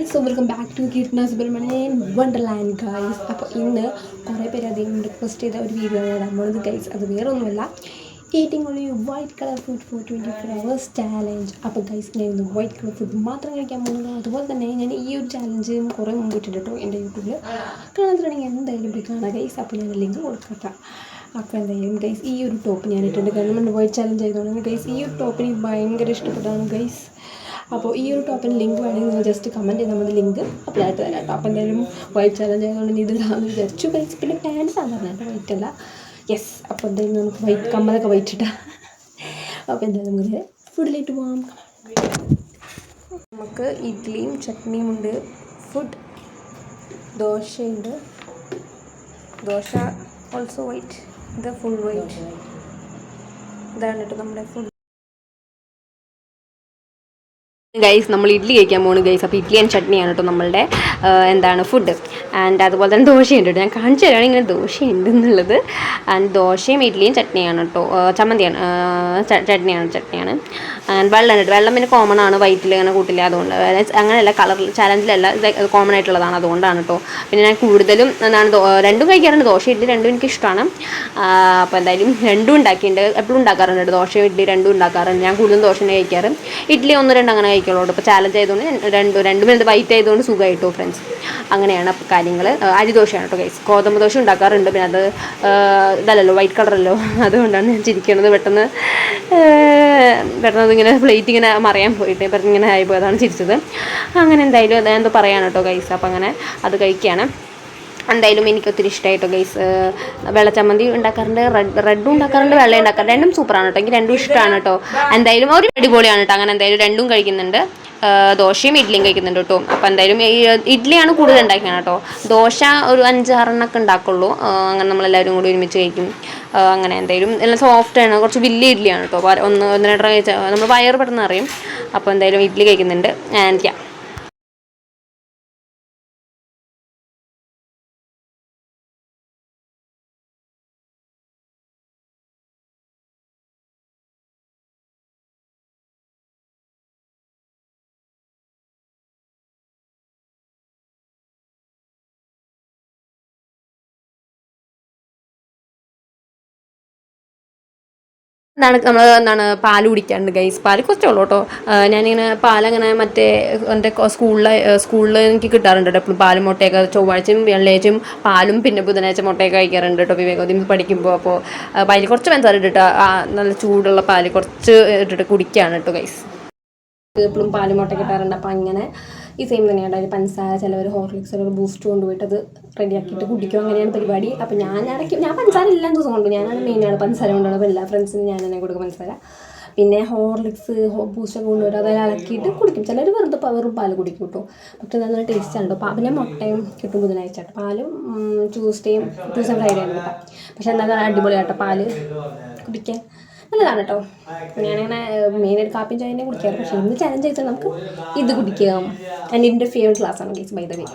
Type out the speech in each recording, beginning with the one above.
So welcome back to Keerthana Subramanian wonderland guys. അപ്പോൾ ഇന്ന് കുറേ പേര് അധികം റിക്വസ്റ്റ് ചെയ്ത ഒരു വീഡിയോ ആണ് ഇടാൻ പോകുന്നത് ഗൈസ്. അത് വേറെ ഒന്നുമല്ല, eating only white colour food for 24 hours challenge. അപ്പോൾ ഗൈസ്, ഞാൻ ഇന്ന് വൈറ്റ് കളർ ഫുഡ് മാത്രം കഴിക്കാൻ പോകുന്നത്. അതുപോലെ തന്നെ ഞാൻ ഈ ഒരു ചാലഞ്ച് കുറേ മുമ്പ് ഇട്ടിട്ട് കേട്ടോ എൻ്റെ യൂട്യൂബിൽ കാണാത്തിട്ടുണ്ടെങ്കിൽ എന്തായാലും പോയി കാണാം ഗൈസ്. അപ്പോൾ ഞാൻ ലിങ്ക് കൊടുക്കാം. അപ്പോൾ എന്തായാലും ഗൈസ്, ഈ ഒരു ടോപ്പ് ഞാൻ ഇട്ടിട്ടുണ്ട്. ഗവൺമെൻറ് വൈറ്റ് ചാലഞ്ച് ചെയ്തോണെങ്കിൽ ഗൈസ് ഈ ഒരു ടോപ്പ് എനിക്ക് ഭയങ്കര ഇഷ്ടപ്പെട്ടതാണ് ഗൈസ്. അപ്പോൾ ഈ ഒരു ടോപ്പിന് ലിങ്ക് വേണമെങ്കിൽ നിങ്ങൾ ജസ്റ്റ് കമൻറ്റ് ചെയ്താൽ മതി, ലിങ്ക് അപ്ലൈ ആയിട്ട് തരാം കേട്ടോ. അപ്പോൾ എന്തായാലും വൈറ്റ് ചാലഞ്ച് ആയതുകൊണ്ട് ഇത് ഇടാമെന്ന് വിചാരിച്ചു ഗൈസ്. പിന്നെ പാൻറ്റ് സാധാരണ കേട്ടോ, വൈറ്റ് അല്ല. യെസ്, അപ്പോൾ എന്തായാലും നമുക്ക് വൈറ്റ് കമ്മലൊക്കെ വൈറ്റ് ഇട്ടാം. അപ്പോൾ എന്തായാലും നമുക്ക് ഫുഡിലേക്ക് പോകാം. നമുക്ക് ഇഡ്ഡലിയും ചട്നിയും ഉണ്ട്. ഫുഡ് ദോശയുണ്ട്. ദോശ ഓൾസോ വൈറ്റ്, ഇത് ഫുൾ വൈറ്റ്. ഇതാണ് കേട്ടോ നമ്മുടെ ഫുഡ്. ഗൈസ്, നമ്മൾ ഇഡ്ഡലി കഴിക്കാൻ പോകുന്നു ഗൈസ്. അപ്പോൾ ഇഡ്ഡലി ആൻഡ് ചട്നിയാണ് കേട്ടോ നമ്മളുടെ എന്താണ് ഫുഡ്. ആൻഡ് അതുപോലെ തന്നെ ദോശയുണ്ട് കേട്ടോ. ഞാൻ കാണിച്ചു തരാണ് ഇങ്ങനെ ദോശയുണ്ട് എന്നുള്ളത്. ആൻഡ് ദോശയും ഇഡ്ഡലിയും ചട്നിയാണ് കേട്ടോ, ചമ്മന്തിയാണ്, ചട്നിയാണ്. ആൻഡ് വെള്ളം ഉണ്ട്. വെള്ളം പിന്നെ കോമൺ ആണ്, വൈറ്റിൽ അങ്ങനെ കൂട്ടില്ല. അതുകൊണ്ട് അങ്ങനെയല്ല, കളർ ചാലഞ്ചിലല്ല, ഇത് കോമൺ ആയിട്ടുള്ളതാണ്, അതുകൊണ്ടാണ് കേട്ടോ. പിന്നെ ഞാൻ കൂടുതലും എന്താണ് രണ്ടും കഴിക്കാറുണ്ട്. ദോശ ഇഡ്ഡലി രണ്ടും എനിക്കിഷ്ടമാണ്. അപ്പോൾ എന്തായാലും രണ്ടും ഉണ്ടാക്കിയിട്ടുണ്ട്. എപ്പോഴും ഉണ്ടാക്കാറുണ്ട്, ദോശ ഇഡ്ഡലി രണ്ടും ഉണ്ടാക്കാറുണ്ട്. ഞാൻ കൂടുതലും ദോശ തന്നെ കഴിക്കാറ്. ഇഡ്ഡലി 1-2 അങ്ങനെ കഴിക്കുള്ളൂ. ഇപ്പോൾ ചാലഞ്ച് ആയതുകൊണ്ട് രണ്ടും ഇത് വൈറ്റ് ആയതുകൊണ്ട് സുഖമായിട്ടോ ഫ്രണ്ട്സ്. അങ്ങനെയാണ് അപ്പോൾ കാര്യങ്ങൾ. അരിദോശയാണ് കേട്ടോ ഗൈസ്. ഗോതമ്പ് ദോശ ഉണ്ടാക്കാറുണ്ട്. പിന്നെ അത് ഇതല്ലല്ലോ, വൈറ്റ് കളറല്ലോ, അതുകൊണ്ടാണ് ഞാൻ ചിരിക്കുന്നത്. പെട്ടെന്ന് ഇങ്ങനെ പ്ലേറ്റ് ഇങ്ങനെ മറിയാൻ പോയിട്ട് പെട്ടെന്ന് ഇങ്ങനെ ആയിപ്പോയി, അതാണ് ചിരിച്ചത്. അങ്ങനെ എന്തായാലും അതെന്തോ പറയാൻ കേട്ടോ ഗൈസ്. അപ്പോൾ അങ്ങനെ അത് കഴിക്കുകയാണ്. എന്തായാലും എനിക്ക് ഒത്തിരി ഇഷ്ടമായിട്ടോ ഗൈസ്. വെള്ളച്ചമ്മന്തി ഉണ്ടാക്കാറുണ്ട്, റെഡും ഉണ്ടാക്കാറുണ്ട്, വെള്ള ഉണ്ടാക്കാറുണ്ട്. രണ്ടും സൂപ്പറാണ് കേട്ടോ, എനിക്ക് രണ്ടും ഇഷ്ടമാണ് കേട്ടോ. എന്തായാലും ഒരു അടിപൊളിയാണ് കേട്ടോ. അങ്ങനെ എന്തായാലും രണ്ടും കഴിക്കുന്നുണ്ട്. ദോശയും ഇഡ്ഡലിയും കഴിക്കുന്നുണ്ട് കേട്ടോ. അപ്പോൾ എന്തായാലും ഇഡ്ഡലിയാണ് കൂടുതൽ ഉണ്ടാക്കിയാണ് കേട്ടോ. ദോശ ഒരു 5-6 ഉണ്ടാക്കുള്ളൂ. അങ്ങനെ നമ്മളെല്ലാവരും കൂടി ഒരുമിച്ച് കഴിക്കും. അങ്ങനെ എന്തായാലും എല്ലാം സോഫ്റ്റാണ്, കുറച്ച് വലിയ ഇഡ്ഡലിയാണ് കേട്ടോ. 1-2 കഴിച്ചാൽ നമ്മൾ വയറ് പെട്ടെന്ന് അറിയും. അപ്പോൾ എന്തായാലും ഇഡ്ഡലി കഴിക്കുന്നുണ്ട്. ആൻഡ് യാ, എന്താണ് പാൽ കുടിക്കാറുണ്ട് ഗൈസ്. പാല് കുറച്ചുള്ളൂ കേട്ടോ. ഞാനിങ്ങനെ പാലങ്ങനെ മറ്റേ എൻ്റെ സ്കൂളിൽ എനിക്ക് കിട്ടാറുണ്ട് കേട്ടോ എപ്പോഴും. പാലും മുട്ടയൊക്കെ ചൊവ്വാഴ്ചയും വെള്ളിയാഴ്ചയും പാലും പിന്നെ ബുധനാഴ്ച മുട്ടയൊക്കെ കഴിക്കാറുണ്ട് കേട്ടോ വിവേകോദയം പഠിക്കുമ്പോൾ. അപ്പോൾ പാലിൽ കുറച്ച് പഞ്ചസാര ഇട്ടിട്ട് നല്ല ചൂടുള്ള പാല് കുറച്ച് ഇട്ടിട്ട് കുടിക്കുകയാണ് കേട്ടോ ഗൈസ്. എപ്പോഴും പാലും മുട്ട കിട്ടാറുണ്ട്. അപ്പോൾ അങ്ങനെ ഈ സെയിം തന്നെയാണ്. അതിൽ പഞ്ചസാര, ചിലവർ ഹോർലിക്സ്, ചിലവർ ബൂസ്റ്റ് കൊണ്ടുപോയിട്ട് അത് റെഡിയാക്കിയിട്ട് കുടിക്കും. അങ്ങനെയാണ് പരിപാടി. അപ്പോൾ ഞാൻ പഞ്ചസാര എല്ലാ ദിവസവും കൊണ്ടു. ഞാനാണ് മെയിനാണ് പഞ്ചസാര കൊണ്ടുപോകുന്നത്. അപ്പോൾ എല്ലാ ഫ്രണ്ട്സിനും ഞാൻ തന്നെ കൊടുക്കും പഞ്ചസാര. പിന്നെ ഹോർലിക്സ്, ബൂസ്റ്റൊക്കെ കൊണ്ടുവരും, അതെല്ലാം ഇളക്കിയിട്ട് കുടിക്കും. ചിലർ വെറും പാല് കുടിക്കും കേട്ടോ. പക്ഷെ നല്ല ടേസ്റ്റാണ് കേട്ടോ. പിന്നെ മുട്ടയും കിട്ടും ബുധനാഴ്ച കേട്ടോ. പാലും ട്യൂസ്ഡേ ഫ്രൈഡേ ആണ് കേട്ടോ. പക്ഷെ എന്താ അടിപൊളിയാട്ടോ പാല് കുടിക്കാൻ, നല്ലതാണ് കേട്ടോ. ഞാനങ്ങനെ മെയിനായിട്ട് കാപ്പിയും ചായനെ കുടിക്കാറ്. പക്ഷേ ഇന്ന് ചാലഞ്ച് ചെയ്താൽ നമുക്ക് ഇത് കുടിക്കാം. ആൻഡ് ഇതിൻ്റെ ഫേവറേറ്റ് ക്ലാസ്സാണ് ഗൈസ്, ബൈ ദ വേ.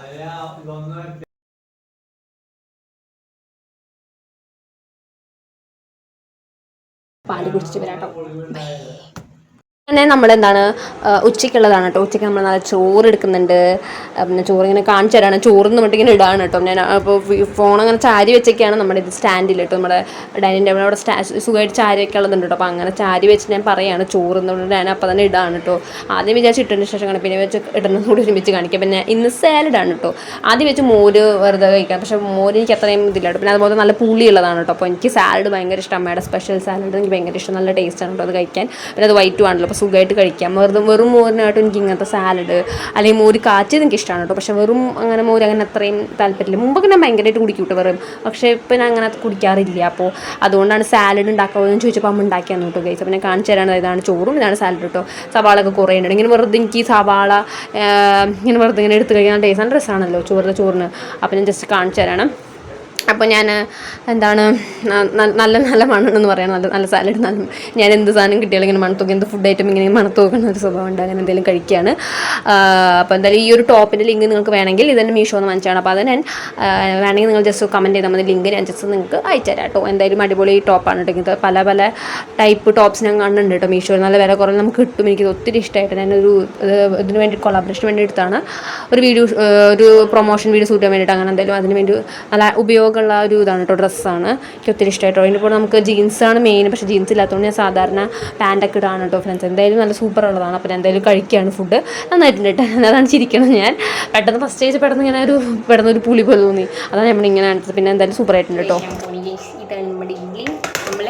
പാല് കുടിച്ചിട്ട് വരാട്ടോ. അങ്ങനെ നമ്മളെന്താണ് ഉച്ചയ്ക്കുള്ളതാണ് കേട്ടോ. ഉച്ചയ്ക്ക് നമ്മൾ നല്ല ചോറ് എടുക്കുന്നുണ്ട്. പിന്നെ ചോറ് ഇങ്ങനെ കാണിച്ചു തരാണ്. ചോറെന്ന് പറഞ്ഞിട്ട് ഇങ്ങനെ ഇടാണ് കേട്ടോ. ഞാൻ അപ്പോൾ ഫോൺ അങ്ങനെ ചാരി വെച്ചൊക്കെയാണ് നമ്മുടെ ഇത് സ്റ്റാൻഡിൽ കേട്ടോ. നമ്മുടെ ഡൈനിങ് ടേബിൾ അവിടെ സുഖമായിട്ട് ചാരി വെക്കാനുള്ളതുണ്ട് കേട്ടോ. അപ്പോൾ അങ്ങനെ ചാരി വെച്ച് ഞാൻ പറയുകയാണ് ചോറെന്ന് പറഞ്ഞിട്ട് ഞാൻ അപ്പോൾ തന്നെ ഇടാണ് കേട്ടോ. ആദ്യം വിചാരിച്ച് ഇട്ടതിന് ശേഷം പിന്നെ വെച്ച് ഇടുന്നത് കൂടി ഒരുമിച്ച് കാണിക്കാം. പിന്നെ ഇന്ന് സാലഡാണ് കേട്ടോ. ആദ്യം വെച്ച് മോര് വെറുതെ കഴിക്കാം. പക്ഷേ മോര് എനിക്ക് അത്രയും ഇതില്ല കേട്ടോ. പിന്നെ അതുപോലെ നല്ല പുളിയുള്ളതാണ് കേട്ടോ. അപ്പോൾ എനിക്ക് സാലഡ് ഭയങ്കര ഇഷ്ടം. അമ്മയുടെ സ്പെഷ്യൽ സാലഡ് എനിക്ക് ഭയങ്കര ഇഷ്ടം. നല്ല ടേസ്റ്റാണ് കേട്ടോ അത് കഴിക്കാൻ. പിന്നെ അത് വൈറ്റും ആണല്ലോ, അപ്പോൾ സുഖമായിട്ട് കഴിക്കാം. വെറും മോരിനായിട്ടും എനിക്ക് ഇങ്ങനത്തെ സാലഡ് അല്ലെങ്കിൽ മോര് കാച്ചിയത് എനിക്ക് ഇഷ്ടമാണ് കേട്ടോ. പക്ഷേ വെറും അങ്ങനെ മോര് അങ്ങനെ അത്രയും താല്പര്യമില്ല. മുമ്പൊക്കെ ഞാൻ ഭയങ്കരമായിട്ട് കുടിക്കും കേട്ടോ വെറും. പക്ഷേ ഇപ്പം ഞാൻ അങ്ങനെ കുടിക്കാറില്ല. അപ്പോൾ അതുകൊണ്ടാണ് സാലഡ് ഉണ്ടാക്കാമെന്ന് ചോദിച്ചപ്പോൾ അമ്മ ഉണ്ടാക്കിയാന്ന് കേട്ടോ ഗൈസ്. അപ്പോൾ ഞാൻ കാണിച്ചു തരാണ്. ഇതാണ് ചോറും ഇതാണ് സാലഡ് കേട്ടോ. സവാളൊക്കെ കുറേ ഉണ്ട്. ഇങ്ങനെ വെറുതെ എനിക്ക് സവാള ഇങ്ങനെ വെറുതെ ഇങ്ങനെ എടുത്ത് കഴിക്കാൻ ടേസ്റ്റ് നല്ല രസമാണല്ലോ ചോറിന്. അപ്പോൾ ഞാൻ ജസ്റ്റ് കാണിച്ചു തരാണ്. അപ്പോൾ ഞാൻ എന്താണ് നല്ല നല്ല മണ്ണെന്ന് പറയാം, നല്ല നല്ല സാലഡ്. നല്ല ഞാൻ എന്ത് സാധനം കിട്ടിയാലും ഇങ്ങനെ മണത്തോക്കി, എന്ത് ഫുഡ് ഐറ്റം ഇങ്ങനെ മണത്തോക്കുന്ന ഒരു സ്വഭാവം ഉണ്ട്. അങ്ങനെ എന്തെങ്കിലും കഴിക്കുകയാണ്. അപ്പോൾ എന്തായാലും ഈ ഒരു ടോപ്പിൻ്റെ ലിങ്ക് നിങ്ങൾക്ക് വേണമെങ്കിൽ ഇതെന്നെ മീഷോ എന്ന് വാങ്ങിച്ചാണ്. അപ്പോൾ അത് ഞാൻ വേണമെങ്കിൽ നിങ്ങൾ ജസ്റ്റ് കമൻറ്റ് ചെയ്താൽ മതി, ലിങ്ക് ഞാൻ ജസ്റ്റ് നിങ്ങൾക്ക് അയച്ചു തരാം കേട്ടോ. എന്തായാലും അടിപൊളി ടോപ്പാണ് കേട്ടോ. ഇത് പല പല ടൈപ്പ് ടോപ്സ് ഞാൻ കാണുന്നുണ്ട് കേട്ടോ മീഷോ. നല്ല വില കുറവ് നമുക്ക് കിട്ടും. എനിക്ക് ഒത്തിരി ഇഷ്ടമായിട്ട് ഞാനൊരു ഇതിന് വേണ്ടി കൊളാബറേഷന് വേണ്ടി എടുത്താണ് ഒരു വീഡിയോ, ഒരു പ്രൊമോഷൻ വീഡിയോ ഷൂട്ട് ചെയ്യാൻ വേണ്ടിയിട്ട്. അങ്ങനെ എന്തായാലും അതിന് വേണ്ടി നല്ല ഉപയോഗമുള്ള ഒരു ഇതാണ് കേട്ടോ, ഡ്രസ്സാണ്. എനിക്ക് ഒത്തിരി ഇഷ്ടമായിട്ടോ. ഇതിപ്പോൾ നമുക്ക് ജീൻസാണ് മെയിൻ, പക്ഷേ ജീൻസ് ഇല്ലാത്തതുകൊണ്ട് ഞാൻ സാധാരണ പാൻറ്റൊക്കെ ഇടാണ് കേട്ടോ ഫ്രണ്ട്സ്. എന്തായാലും നല്ല സൂപ്പർ ഉള്ളതാണ്. അപ്പോൾ ഞാൻ എന്തായാലും കഴിക്കുകയാണ്. ഫുഡ് നന്നായിട്ടുണ്ട് കേട്ടോ. അതാണ് ചിരിക്കണം ഞാൻ. പെട്ടെന്ന് ഫസ്റ്റ് സ്റ്റേജ് ഇങ്ങനെ പെട്ടെന്ന് ഒരു പുളി പോലെ തോന്നി. അതാണ് നമ്മളിങ്ങനെ അടുത്തത്. പിന്നെ എന്തായാലും സൂപ്പർ ആയിട്ടുണ്ട് കേട്ടോ. ഇതാണ് നമ്മുടെ ഇഡ്ഡലി. നമ്മൾ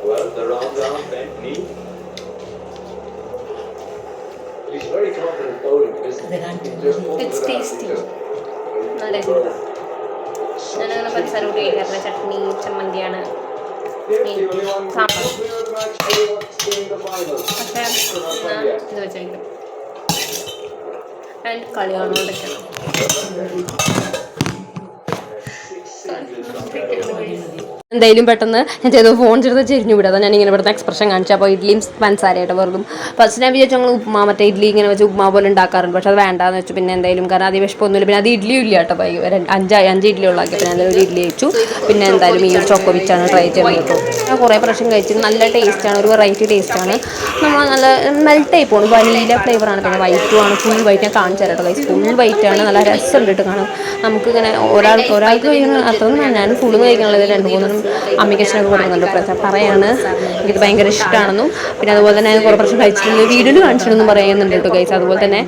Well, the round bent knee. He's very confident bowling because it's tasty. ഞാനങ്ങനെ പഞ്ചസാര കൂട്ടി കഴിക്കാറില്ല. ചട്നി, ചമ്മന്തിയാണ് സാമ്പാർ. പക്ഷേ ഇത് വെച്ചായിരിക്കും ആൻഡ് കളി കാണുകൊണ്ടൊക്കെയാണ്. എന്തായാലും പെട്ടെന്ന് ഞാൻ ചെയ്ത് ഫോൺ ചെയ്ത് ചെരിഞ്ഞു വിടുക. അതാണ് ഞാനിങ്ങനെ ഇവിടുത്തെ എക്സ്പ്രഷൻ കാണിച്ചു. അപ്പോൾ ഇഡ്ലിയും പഞ്ചസാരയായിട്ട് വെറുതും ഫസ്റ്റ് ഞാൻ വിചാരിച്ചു ഞങ്ങൾ ഉപ്മാ മറ്റേ ഇഡ്ലി ഇങ്ങനെ വെച്ച് ഉപ്മാ പോലെ ഉണ്ടാക്കാറുണ്ട്. പക്ഷെ അത് വേണ്ടാന്ന് വെച്ചു. പിന്നെ എന്തായാലും കാരണം അത് വിഷപ്പൊന്നുമില്ല. പിന്നെ അത് ഇഡ്ലിയും ഇല്ല കേട്ടോ. അഞ്ച് ഇഡ്ലി ഉള്ളാക്കി. പിന്നെ എന്തായാലും ഒരു ഇഡ്ലി കഴിച്ചു. പിന്നെ എന്തായാലും ഈ ഒരു ചോക്കോവിച്ചാണ് ട്രൈ ചെയ്യുന്നത് കേട്ടോ. ഞാൻ കുറേ പ്രാവശ്യം കഴിച്ചു. നല്ല ടേസ്റ്റാണ്, ഒരു വെറൈറ്റി ടേസ്റ്റാണ്. നമ്മൾ നല്ല മെൽറ്റായി പോകും. വനീല ഫ്ലേവറാണ്. പിന്നെ വൈറ്റുമാണ്, ഫുൾ വൈറ്റ്. ഞാൻ കാണിച്ചു തരാം കേട്ടോ. ഫുൾ വൈറ്റാണ്. നല്ല രസമുണ്ട് കേട്ടോ കാണാം. നമുക്കിങ്ങനെ ഒരാൾക്ക് കഴിക്കണം അത്രയൊന്നും ഞാൻ ഫുള്ള് കഴിക്കാനുള്ളത് 2-3 അമ്മിക്കച്ചനൊക്കെ കൊടുക്കുന്നുണ്ട്. പറയാണ് എനിക്കിത് ഭയങ്കര ഇഷ്ടമാണെന്നും പിന്നെ അതുപോലെ തന്നെ കുറേ പ്രശ്നം കഴിച്ചിട്ടുണ്ട്, വീഡിയോയിൽ കാണിച്ചിട്ടൊന്നും പറയുന്നുണ്ട് കേട്ടോ ഗൈസ്. അതുപോലെ തന്നെ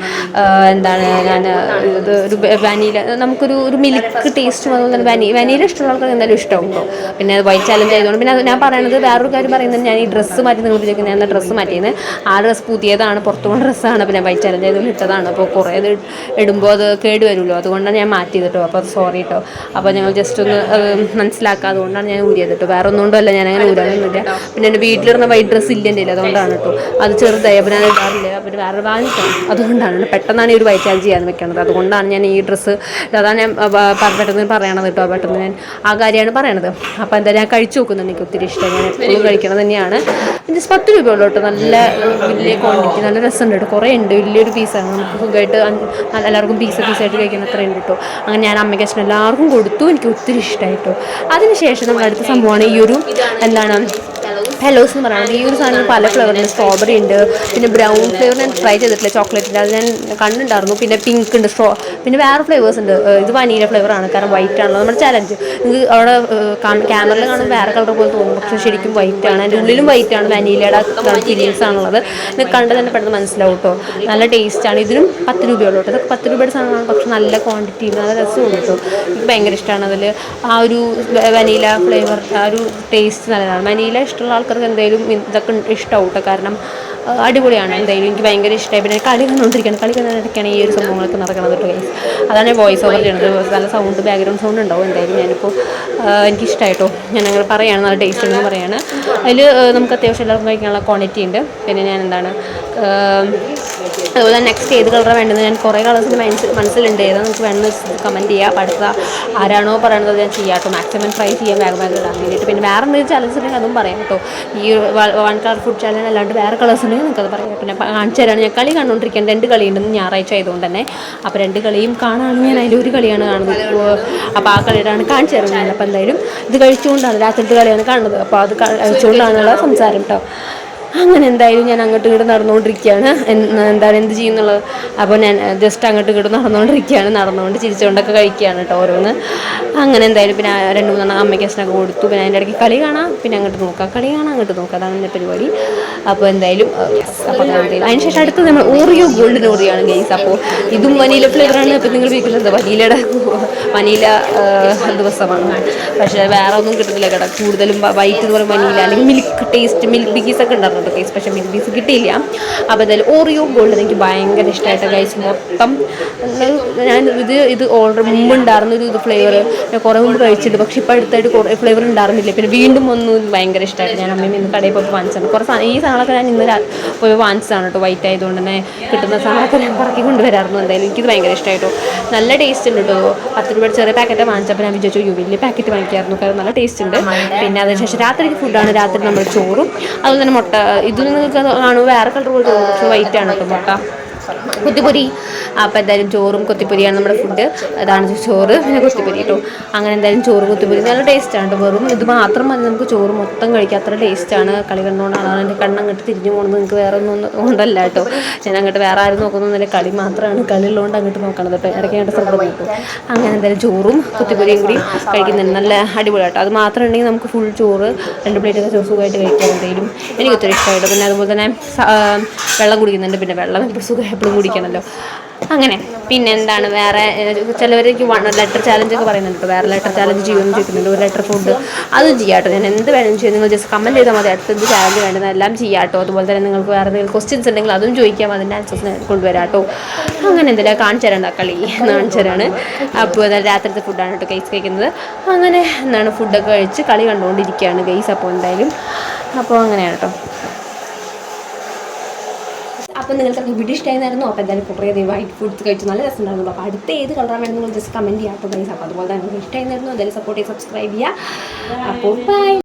എന്താണ് ഞാൻ ഇത് ഒരു വനീല നമുക്കൊരു മിൽക്ക് ടേസ്റ്റും അതുപോലെ തന്നെ വനീല ഇഷ്ടമുള്ള ആൾക്കാർക്ക് എന്തായാലും ഇഷ്ടമാവും കേട്ടോ. പിന്നെ വൈറ്റ് ചാലഞ്ച് ആയതുകൊണ്ട് പിന്നെ ഞാൻ പറയുന്നത് വേറൊരു കാര്യം പറയുന്നത്, ഞാൻ ഈ ഡ്രസ്സ് മാറ്റി നിങ്ങൾ വിചാരിക്കുന്നത് ഞാൻ ഡ്രസ്സ് മാറ്റിയത് ആ ഡ്രസ്സ് പുതിയതാണ്, പുറത്തു പോകുന്ന ഡ്രസ്സാണ്. പിന്നെ വൈറ്റ് ചാലഞ്ച് ആയതുകൊണ്ട് ഇട്ടതാണ്. അപ്പോൾ കുറേ ഇത് ഇടുമ്പോൾ അത് കേട് വരുമല്ലോ, അതുകൊണ്ടാണ് ഞാൻ മാറ്റിയത് കേട്ടോ. അപ്പോൾ അത് സോറി കേട്ടോ. അപ്പോൾ ഞങ്ങൾ ജസ്റ്റ് ഒന്ന് മനസ്സിലാക്കുക, അതുകൊണ്ടാണ് ഞാൻ ഊരിയത് കേട്ടോ. വേറെ ഒന്നുകൊണ്ടല്ല, ഞാൻ അങ്ങനെ ഊരാനൊന്നുമില്ല. പിന്നെ എൻ്റെ വീട്ടിലിരുന്ന വൈറ്റ് ഡ്രസ്സ് ഇല്ല എൻ്റെ, അതുകൊണ്ടാണ് കേട്ടോ. അത് ചെറുതായി അപ്പോൾ ഞാൻ ഇടാറില്ല. അപ്പോൾ വേറെ വാങ്ങിക്കണം, അതുകൊണ്ടാണ് പെട്ടെന്നാണ് ഈ ഒരു വൈറ്റ് ചാർജ് ചെയ്യാൻ വെക്കുന്നത്. അതുകൊണ്ടാണ് ഞാൻ ഈ ഡ്രസ്സ്, അതാണ് ഞാൻ പെട്ടെന്ന് പറയണത് കേട്ടോ. പെട്ടെന്ന് ഞാൻ ആ കാര്യമാണ് പറയണത്. അപ്പോൾ എന്തായാലും ഞാൻ കഴിച്ചു നോക്കുന്നുണ്ട്, എനിക്ക് ഒത്തിരി ഇഷ്ടം. ഞാൻ എപ്പോഴും കഴിക്കണത് തന്നെയാണ്. ജസ്റ്റ് 10 രൂപയുള്ളൂ കേട്ടോ. നല്ല വലിയ ക്വാണ്ടിറ്റി, നല്ല രസമുണ്ട് കേട്ടോ. കുറേ ഉണ്ട്, വലിയൊരു പീസാണ്. നമുക്ക് സുഖമായിട്ട് എല്ലാവർക്കും പീസായിട്ട് കഴിക്കുന്ന അത്ര ഉണ്ട് കേട്ടോ. അങ്ങനെ ഞാൻ അമ്മയ്ക്ക് അച്ഛനും എല്ലാവർക്കും കൊടുത്തു. എനിക്ക് ഒത്തിരി ഇഷ്ടമായിട്ടോ. അതിനുശേഷം നമ്മൾ അടുത്ത സംഭവമാണ് ഈ ഒരു എന്താണ് ഹെലോസ് എന്ന് പറയുന്നത്. ഈ ഒരു സാധനം പല ഫ്ലേവറിന്, സ്ട്രോബെറി ഉണ്ട്, പിന്നെ ബ്രൗൺ ഫ്ലേവർ ഞാൻ ട്രൈ ചെയ്തിട്ടില്ല, ചോക്ലേറ്റിൻ്റെ അത് ഞാൻ കണ്ടുണ്ടായിരുന്നു. പിന്നെ പിങ്ക് ഉണ്ട്, പിന്നെ വേറെ ഫ്ലേവേഴ്സ് ഉണ്ട്. ഇത് വനീല ഫ്ലേവറാണ്, കാരണം വൈറ്റ് ആണല്ലോ നമ്മുടെ ചലഞ്ച്. നിങ്ങൾക്ക് അവിടെ ക്യാമറയിൽ കാണുമ്പോൾ വേറെ കളർ പോലെ തോന്നും, പക്ഷേ ശരിക്കും വൈറ്റ് ആണ്. അതിൻ്റെ ഉള്ളിലും വൈറ്റ് ആണ്, വനീലയുടെ ഫീലിങ്സ് ആണുള്ളത്. ഇത് കണ്ട് തന്നെ പെട്ടെന്ന് മനസ്സിലാവും കേട്ടോ. നല്ല ടേസ്റ്റാണ്. ഇതിനും 10 രൂപയുള്ളൂ കേട്ടോ. ഇതൊക്കെ 10 രൂപയുടെ സാധനമാണ്, പക്ഷേ നല്ല ക്വാണ്ടിറ്റി, നല്ല രസമുണ്ട് കേട്ടോ. എനിക്ക് ഭയങ്കര ഇഷ്ടമാണ് അതിൽ ആ ഒരു വനീല ഫ്ലേവർ, ആ ഒരു ടേസ്റ്റ് നല്ലതാണ്. വനീല ഇഷ്ടമുള്ള ആൾക്കാർക്ക് എന്തായാലും ഇതൊക്കെ ഇഷ്ടമാവും കേട്ടോ, കാരണം അടിപൊളിയാണ്. എന്തായാലും എനിക്ക് ഭയങ്കര ഇഷ്ടമായി. പിന്നെ കളി കണ്ടുകൊണ്ടിരിക്കുകയാണ് ഈ ഒരു സംഭവങ്ങളൊക്കെ നടക്കുന്നത് കേട്ടോ ഗൈസ്. അതാണ് ഞാൻ വോയിസ് ഓവർ ചെയ്യുന്നത്. നല്ല സൗണ്ട്, ബാക്ക്ഗ്രൗണ്ട് സൗണ്ട് ഉണ്ടാവും. എന്തായാലും ഞാനിപ്പോൾ എനിക്കിഷ്ടമായിട്ടോ, ഞാനങ്ങനെ പറയുകയാണ്, നല്ല ടേസ്റ്റ് ഉണ്ടെന്ന് പറയുകയാണ്. അതിൽ നമുക്ക് അത്യാവശ്യം എല്ലാവർക്കും കഴിക്കാനുള്ള ക്വാണ്ടിറ്റി ഉണ്ട്. പിന്നെ ഞാൻ എന്താണ് അതുപോലെ നെക്സ്റ്റ് ഏത് കളറാണ് വേണ്ടത്, ഞാൻ കുറേ കളേഴ്സിൻ്റെ മനസ്സിലുണ്ട്. ഏതാണ് നമുക്ക് വേണമെന്ന് കമൻറ്റ് ചെയ്യുക. അപ്പോൾ അടുത്ത ആരാണോ പറയണത് ഞാൻ ചെയ്യാം കേട്ടോ. മാക്സിമം ട്രൈ ചെയ്യാം വേഗം ഇടാൻ വേണ്ടിയിട്ട്. പിന്നെ വേറെ എന്തെങ്കിലും ചലഞ്ച് ഉണ്ടെങ്കിൽ അതും പറയാം കേട്ടോ. ഈ 1 കളർ ഫുഡ് ചാലഞ്ച് അല്ലാണ്ട് വേറെ കളേഴ്സ് ഉണ്ടെങ്കിൽ നിങ്ങൾക്കത് പറയാം. പിന്നെ കാണിച്ചു തരാണ്. ഞാൻ കളി കണ്ടുകൊണ്ടിരിക്കുകയാണ്. 2 കളിയുണ്ടെന്ന് ഞായറാഴ്ച ആയതുകൊണ്ട് തന്നെ. അപ്പോൾ 2 കളിയും കാണാമെന്ന് ഞാൻ അതിൻ്റെ ഒരു കളിയാണ് കാണുന്നത്. അപ്പോൾ ആ കളിയിലാണ് കാണിച്ചു തരുന്നത്. അപ്പോൾ എന്തായാലും ഇത് കഴിച്ചുകൊണ്ടാണ് രാത്രിത്തെ കളിയാണ് കാണുന്നത്. അപ്പോൾ അത് കഴിച്ചുകൊണ്ടാണുള്ള സംസാരം കേട്ടോ. അങ്ങനെ എന്തായാലും ഞാൻ അങ്ങോട്ടും ഇങ്ങോട്ട് നടന്നുകൊണ്ടിരിക്കുകയാണ്. എന്ത് ചെയ്യുന്നുള്ളത്. അപ്പോൾ ഞാൻ ജസ്റ്റ് അങ്ങോട്ടും ഇങ്ങോട്ട് നടന്നുകൊണ്ട് ചിരിച്ചുകൊണ്ടൊക്കെ കഴിക്കുകയാണ് കേട്ടോ ഓരോന്ന്. അങ്ങനെ എന്തായാലും പിന്നെ 2-3 അമ്മയ്ക്ക് അച്ഛനൊക്കെ കൊടുത്തു. പിന്നെ അതിൻ്റെ ഇടയ്ക്ക് കളി കാണാം, പിന്നെ അങ്ങോട്ട് നോക്കാം, കളി കാണാം, അങ്ങോട്ട് നോക്കാം. അതാണ് എൻ്റെ പരിപാടി. അപ്പോൾ എന്തായാലും അപ്പോൾ എന്തായാലും അതിനുശേഷം അടുത്ത് നമ്മൾ ഓറിയോ ഗോൾഡൻ ഓറിയാണ് ഗെയ്സ്. അപ്പോൾ ഇതും വനീല ഫ്ലേവറാണ്. ഇപ്പോൾ നിങ്ങൾ വീട്ടിലുണ്ട് വനീല ദിവസമാണ്, പക്ഷേ വേറെ ഒന്നും കിട്ടുന്നില്ല കേട്ടോ. കൂടുതലും വൈറ്റ് എന്ന് പറയുമ്പോൾ വനീല അല്ലെങ്കിൽ മിൽക്ക് ടേസ്റ്റ്, മിൽക്ക് ബിക്കീസ് ഒക്കെ ഉണ്ടായിരുന്നു. ഉണ്ടായിരുന്നു ഗൈസ്, പക്ഷേ മിൽക്ക് പീസ് കിട്ടിയില്ല. അപ്പോൾ എന്തായാലും ഓറിയോ ഗോൾഡ് എനിക്ക് ഭയങ്കര ഇഷ്ടമായിട്ട് ഗൈസ്. മൊത്തം ഞാൻ ഇത് ഓർഡർ മുമ്പ് ഉണ്ടായിരുന്ന ഇത് ഫ്ലേവർ ഞാൻ കുറേ മുമ്പ് കഴിച്ചിട്ടുണ്ട്, പക്ഷേ ഇപ്പോൾ അടുത്തായിട്ട് കുറേ ഫ്ലേവർ ഉണ്ടായിരുന്നില്ല. പിന്നെ വീണ്ടും ഒന്നും ഭയങ്കര ഇഷ്ടമായിട്ട് ഞാൻ അമ്മയും ഇന്ന് കടയിൽ പോയി വാങ്ങിച്ചതാണ്. കുറേ സാധനം ഈ സാധനമൊക്കെ ഞാൻ ഇന്ന് പോയി വാങ്ങിച്ചതാണ് കേട്ടോ. വൈറ്റ് ആയതുകൊണ്ട് തന്നെ കിട്ടുന്ന സാധനമൊക്കെ ഞാൻ പറക്കി കൊണ്ടുവരായിരുന്നു. എന്തായാലും എനിക്കിത് ഭയങ്കര ഇഷ്ടമായിട്ടോ. നല്ല ടേസ്റ്റ് ഉണ്ട് കേട്ടോ. 10 രൂപ ചെറിയ പാക്കറ്റ് വാങ്ങിച്ചപ്പോൾ ഞാൻ വിചാരിച്ചു വലിയ പാക്കറ്റ് വാങ്ങിക്കായിരുന്നു, കാരണം നല്ല ടേസ്റ്റ് ഉണ്ട്. പിന്നെ അതിനുശേഷം രാത്രിക്ക് ഫുഡാണ്. രാത്രി നമ്മൾ ചോറും അതുപോലെ തന്നെ മുട്ട. ഇത് നിങ്ങൾക്ക് കാണുമ്പോൾ വേറെ കളർ പോലെ തോന്നും, പക്ഷേ വൈറ്റ് ആണ് കേട്ടോ മുട്ട. കുത്തിപ്പൊരി. അപ്പോൾ എന്തായാലും ചോറും കുത്തിപ്പൊരിയാണ് നമ്മുടെ ഫുഡ്. അതാണ് ചോറ് പിന്നെ കുത്തിപ്പൊരി കേട്ടോ. അങ്ങനെ എന്തായാലും ചോറ് കുത്തിപ്പൊരി നല്ല ടേസ്റ്റാണ് കേട്ടോ. വെറും ഇത് മാത്രം മതി നമുക്ക് ചോറ് മൊത്തം കഴിക്കാം, അത്ര ടേസ്റ്റാണ്. കളി കണ്ടുകൊണ്ടാണ് എൻ്റെ കണ്ണങ്ങോട്ട് തിരിഞ്ഞു പോകുന്നത്. നിങ്ങൾക്ക് വേറെ ഒന്നും കൊണ്ടല്ല കേട്ടോ. ഞാൻ അങ്ങോട്ട് വേറെ ആരും നോക്കുന്നൊന്നുമില്ല, കളി മാത്രമാണ്. കളിയുള്ളതുകൊണ്ട് അങ്ങോട്ട് നോക്കണത് കേട്ടോ. ഇടയ്ക്ക് അങ്ങോട്ട് ശ്രദ്ധ കിട്ടും. അങ്ങനെ എന്തായാലും ചോറും കുത്തിപ്പൊരിയും കൂടി കഴിക്കുന്നുണ്ട്. നല്ല അടിപൊളി കേട്ടോ. അത് മാത്രം ഉണ്ടെങ്കിൽ നമുക്ക് ഫുൾ ചോറ് 2 പ്ലേറ്റൊക്കെ സുഖമായിട്ട് കഴിക്കാൻ എന്തെങ്കിലും എനിക്ക് ഒത്തിരി ഇഷ്ടമായിട്ട്. പിന്നെ അതുപോലെ തന്നെ വെള്ളം കുടിക്കുന്നുണ്ട്. പിന്നെ വെള്ളം സുഖം എപ്പോഴും കുടിക്കണമല്ലോ. അങ്ങനെ പിന്നെ എന്താണ് വേറെ ചിലവർക്ക് 1 ലെറ്റർ ചാലഞ്ചൊക്കെ പറയുന്നുണ്ട്. വേറെ ലെറ്റർ ചാലഞ്ച് ചെയ്യുമെന്ന് ചോദിക്കുന്നുണ്ട്. 1 ലെറ്റർ ഫുഡ് അതും ചെയ്യാട്ടോ. ഞാൻ എന്ത് വേണമെന്ന് ചെയ്യും, നിങ്ങൾ ജസ്റ്റ് കമൻറ്റ് ചെയ്താൽ മതി. അടുത്ത എന്ത് ചാലഞ്ച് വേണ്ടത് എല്ലാം ചെയ്യാട്ടോ. അതുപോലെ തന്നെ നിങ്ങൾക്ക് വേറെ എന്തെങ്കിലും ക്വസ്റ്റ്യൻസ് ഉണ്ടെങ്കിൽ അതും ചോദിക്കാം, അതിൻ്റെ ആൻസേഴ്സ് കൊണ്ടുവരാട്ടോ. അങ്ങനെ എന്തെങ്കിലും കാണിച്ചു തരണ്ട കളി കാണിച്ചു തരാണ്. അപ്പോൾ അതായത് രാത്രിത്തെ ഫുഡാണ് കേട്ടോ ഗൈസ് കഴിക്കുന്നത്. അങ്ങനെ എന്താണ് ഫുഡൊക്കെ കഴിച്ച് കളി കണ്ടുകൊണ്ടിരിക്കുകയാണ് ഗൈസ്. അപ്പോൾ എന്തായാലും അപ്പോൾ അങ്ങനെയാണ് കേട്ടോ. അപ്പോൾ നിങ്ങൾക്ക് വീഡിയോ ഇഷ്ടമായിരുന്നു. അപ്പോൾ എന്തായാലും കുറേ വൈറ്റ് ഫുഡ്സ് കഴിച്ച് നല്ല രസമുണ്ടായിരുന്നു. അപ്പോൾ അടുത്ത ഏത് കളറാണ് വേണമെങ്കിൽ നിങ്ങൾ ജസ്റ്റ് കമൻറ്റ് ചെയ്യാം കേട്ടോ ഗൈസ്. അപ്പോൾ അതുപോലെ തന്നെ നിങ്ങൾക്ക് ഇഷ്ടമായിരുന്നു. എന്തായാലും സപ്പോർട്ട് ചെയ്ത് സബ്സ്ക്രൈബ് ചെയ്യുക. അപ്പോൾ ബൈ.